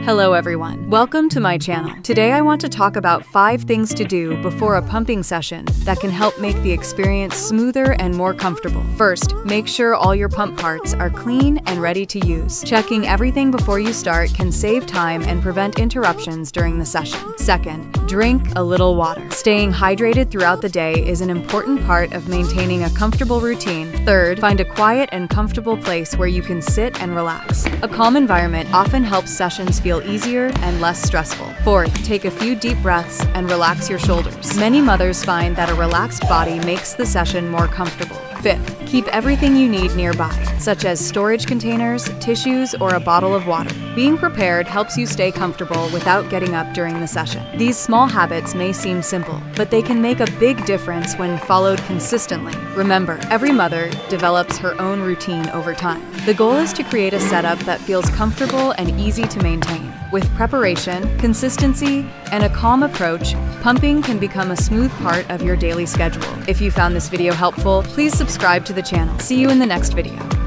Hello everyone, welcome to my channel. Today I want to talk about 5 things to do before a pumping session that can help make the experience smoother and more comfortable. First, make sure all your pump parts are clean and ready to use. Checking everything before you start can save time and prevent interruptions during the session. Second, drink a little water. Staying hydrated throughout the day is an important part of maintaining a comfortable routine. Third, find a quiet and comfortable place where you can sit and relax. A calm environment often helps sessions feel easier and less stressful. Fourth, take a few deep breaths and relax your shoulders. Many mothers find that a relaxed body makes the session more comfortable. Fifth, keep everything you need nearby, such as storage containers, tissues, or a bottle of water. Being prepared helps you stay comfortable without getting up during the session. These small habits may seem simple, but they can make a big difference when followed consistently. Remember, every mother develops her own routine over time. The goal is to create a setup that feels comfortable and easy to maintain. With preparation, consistency, and a calm approach, pumping can become a smooth part of your daily schedule. If you found this video helpful, please subscribe to the channel. See you in the next video.